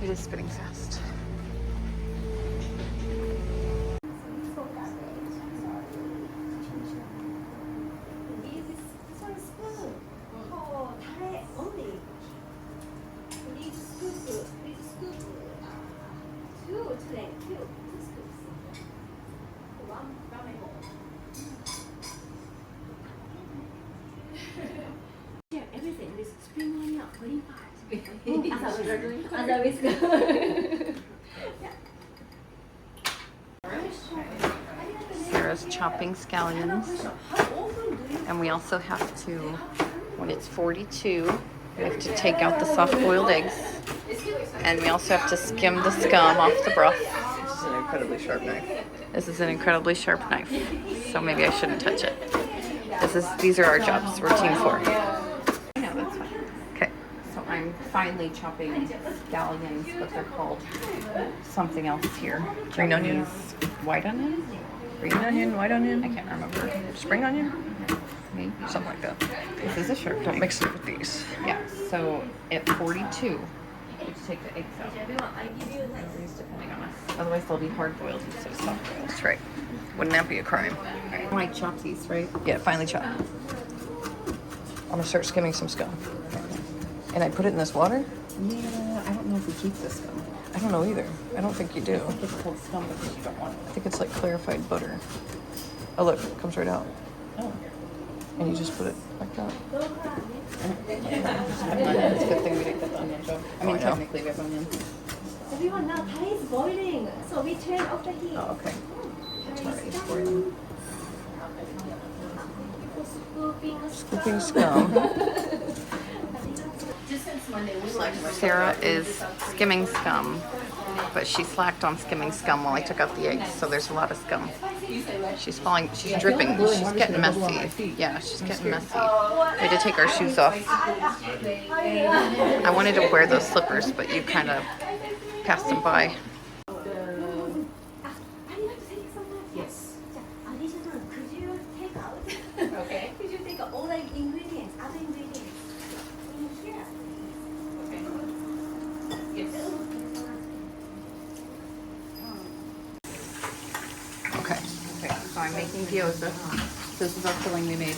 It is spinning fast. Everything is spring onion, green part. As a whisk. Sarah's chopping scallions. And we also have to, when it's 42, we have to take out the soft-boiled eggs. And we also have to skim the scum off the broth. This is an incredibly sharp knife. This is an incredibly sharp knife, so maybe I shouldn't touch it. These are our jobs. We're team 4. No, that's fine. Okay. So I'm finally chopping scallions, but they're called something else here. Green onion? White onion? Green onion, white onion, I can't remember. spring onion, Maybe. something like that. This is a sharp Don't knife. mix it with these. Yeah, so at 42, you have to take the eggs out. Depending on us. Otherwise, they'll be hard boiled instead of soft boiled. That's right. Wouldn't that be a crime? I might chop these, right? Yeah, finely chopped. I'm gonna start skimming some scum. And I put it in this water? Yeah, I don't know if we keep this scum. I don't know either. I don't think you do. It's called scum because you don't want I think it's like clarified butter. Oh look, it comes right out. Oh. And you just put it like that. It's a good thing we didn't get the onion job. I mean, I know. technically we have onions. Everyone, now Thai is boiling, so we turn off the heat. Oh, okay. Thai Sorry, is it's done. boiling. Scooping scum. Sarah is skimming scum, but she slacked on skimming scum while I took out the eggs, so there's a lot of scum. She's dripping. She's getting messy. Yeah, she's getting messy. We had to take our shoes off. I wanted to wear those slippers, but you kind of passed them by. Yes. Additional, could you take out? Okay. Could you take out all the ingredients, other ingredients in here? Okay. Okay, so I'm making gyoza. This is our filling we made.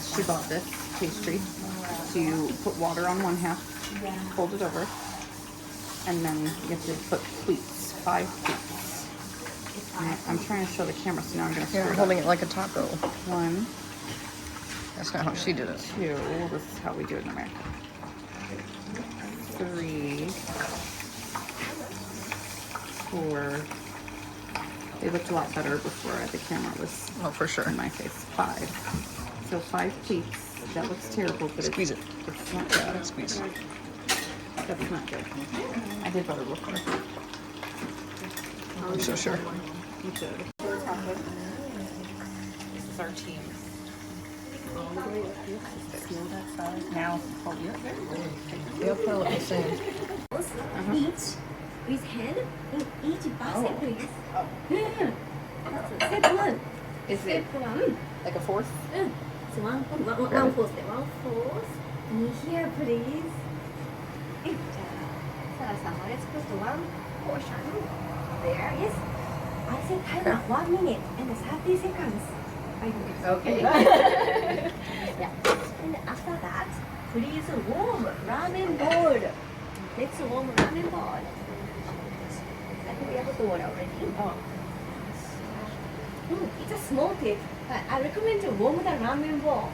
She bought this pastry. So you put water on one half, fold it over, and then you have to put pleats, 5 pleats. I'm trying to show the camera, so now I'm going to You're stir it holding up. it like a taco. 1, That's not how she did it. 2, this is how we do it in America. 3, 4. They looked a lot better before the camera was Oh, for sure. in my face. 5. So 5 pleats. That looks terrible, but Squeeze it. it's not Yeah, good. squeeze. That's not good. I did better before. I'm so sure. You should. This is our team. Now, hold your They'll pile it the same. Each with hand in each basket, please. Step 1. Is it Step 1. like a fourth? So one fourth. In here, please. じゃあ、サラさん、let's put one portion there. Yes. I said timer 1 minute and 30 seconds. Okay. Yeah. And after that, please warm ramen bowl. Let's warm ramen bowl. I think we have the water already. Oh. It's a small tip. I recommend to warm the ramen bowl.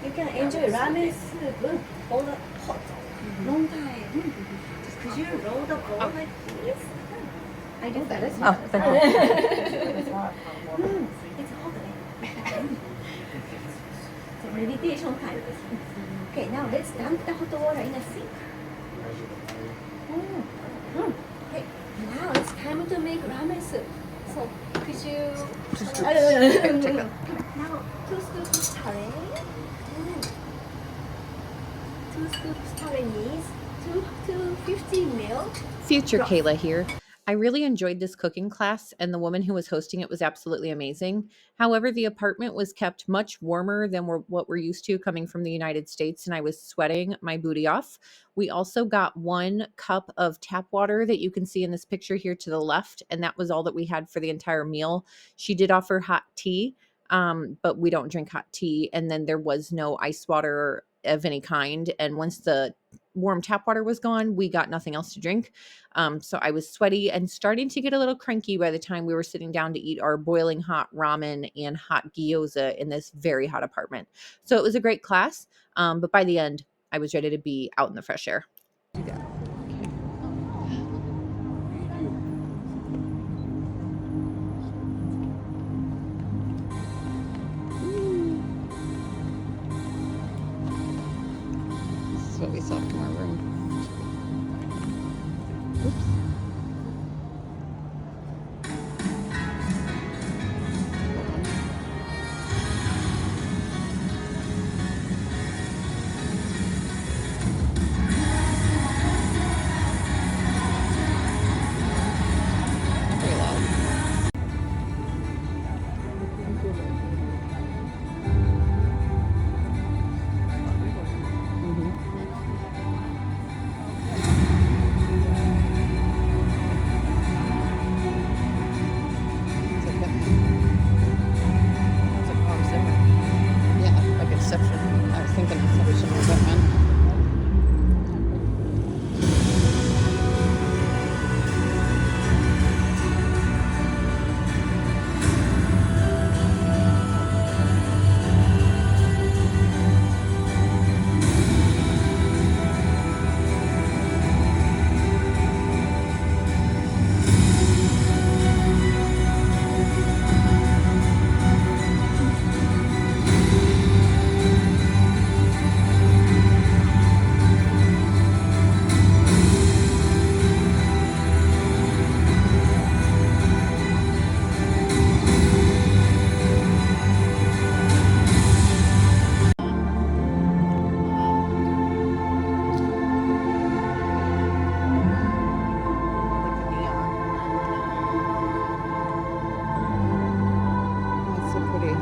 You can enjoy ramen soup all the hot, long time. Could you roll the bowl like this? I do that. Oh, thank you. It's hot. So meditation time. Okay, now let's dump the hot water in a sink. Okay, now it's time to make ramen soup. So could you? Now 2 scoops tare. 2 scoops tare needs 250 ml. Future Rough. Kayla here. I really enjoyed this cooking class, and the woman who was hosting it was absolutely amazing. However, the apartment was kept much warmer than what we're used to coming from the United States, and I was sweating my booty off. We also got 1 cup of tap water that you can see in this picture here to the left, and that was all that we had for the entire meal. She did offer hot tea, but we don't drink hot tea, and then there was no ice water of any kind. And once the warm tap water was gone, we got nothing else to drink. So I was sweaty and starting to get a little cranky by the time we were sitting down to eat our boiling hot ramen and hot gyoza in this very hot apartment. So it was a great class. But by the end, I was ready to be out in the fresh air. This is what we saw from our room. Very loud. Yeah, like Inception. I was thinking Inception or Batman. Like the neon. That's so pretty.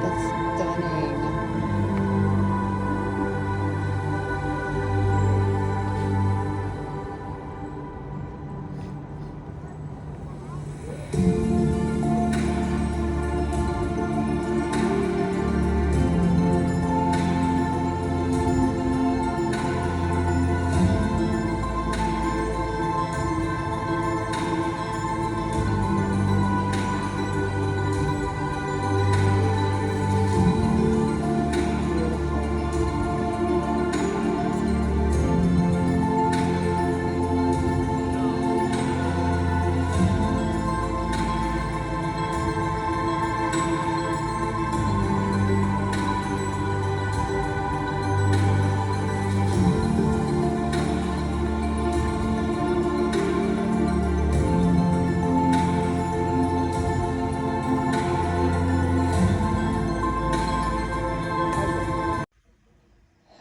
That's stunning.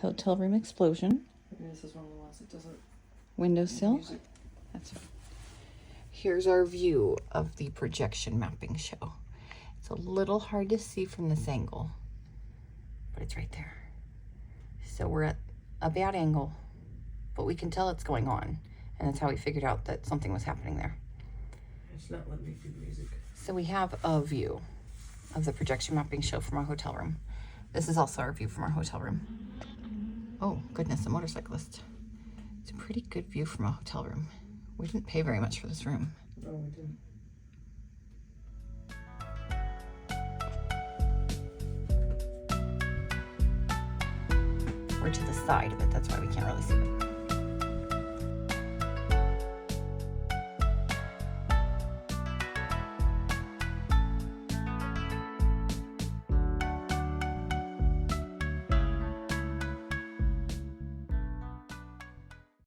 Hotel room explosion. This is one of the ones that doesn't. Windowsill. Music. That's fine. Here's our view of the projection mapping show. It's a little hard to see from this angle, but it's right there. So we're at a bad angle, but we can tell it's going on. And that's how we figured out that something was happening there. It's not letting me do music. So we have a view of the projection mapping show from our hotel room. This is also our view from our hotel room. Oh, goodness, a motorcyclist. It's a pretty good view from a hotel room. We didn't pay very much for this room. Oh, we didn't. We're to the side of it, that's why we can't really see it.